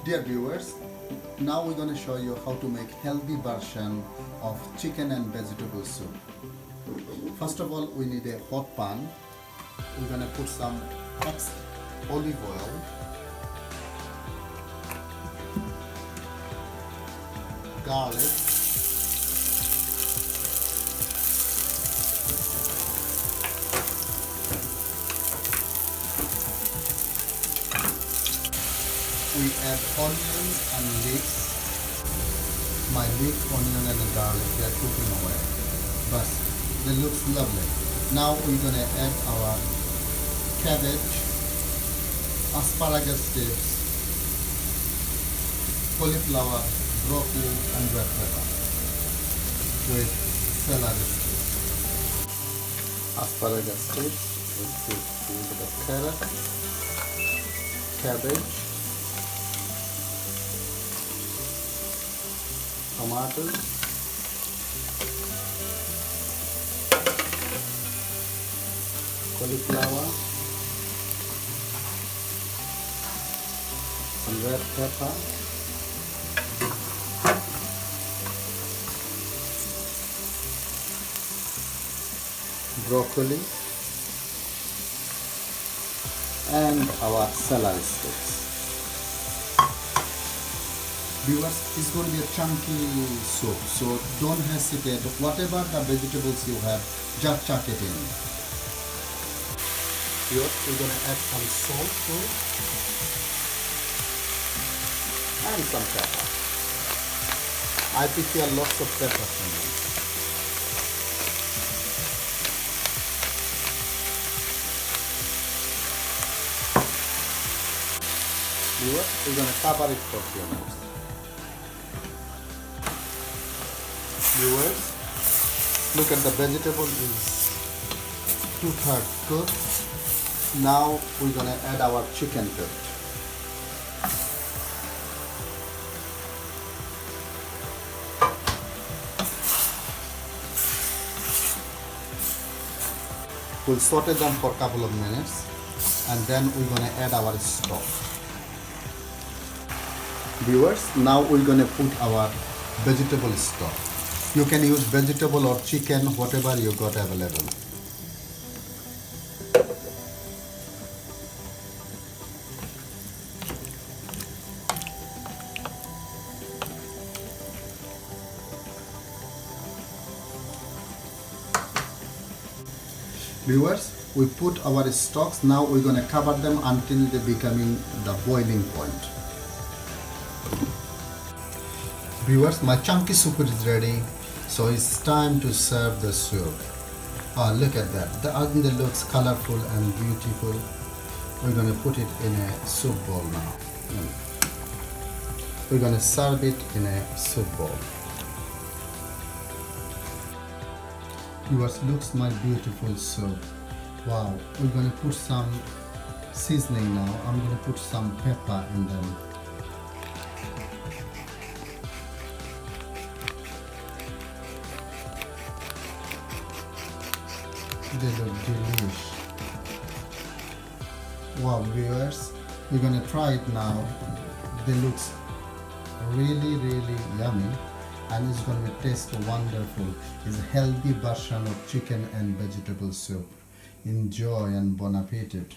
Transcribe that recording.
Dear viewers, now we're going to show you how to make healthy version of chicken and vegetable soup. First of all, we need a hot pan. We're going to put some olive oil, garlic, we add onions and leeks. My leek, onion and garlic, they are cooking away. But they look lovely. Now we're going to add our cabbage, asparagus tips, cauliflower, broccoli and red pepper with celery sticks. Asparagus tips with a little bit of carrot, cabbage, tomatoes, cauliflower, some red pepper, broccoli, and our celery sticks. Viewers, it's going to be a chunky soup, so don't hesitate. Whatever the vegetables you have, just chuck it in. Here we're going to add some salt too, and some pepper. I prepare lots of pepper from them. Viewers, we're going to cover it for a few minutes. Viewers, look at the vegetable is 2/3 cooked. Now we're going to add our chicken to it. We'll saute them for a couple of minutes and then we're going to add our stock. Viewers, now we're going to put our vegetable stock. You can use vegetable or chicken, whatever you got available. Viewers, we put our stocks. Now we're going to cover them until they becoming the boiling point. Viewers, my chunky soup is ready, so it's time to serve the soup. Look at that. The onion looks colorful and beautiful. We're going to put it in a soup bowl now. We're going to serve it in a soup bowl. Viewers, looks my beautiful soup. Wow. We're going to put some seasoning now. I'm going to put some pepper in them. They look delicious. Wow, viewers, we're gonna try it now. They look really yummy and it's gonna be taste wonderful. It's a healthy version of chicken and vegetable soup. Enjoy and bon appetit.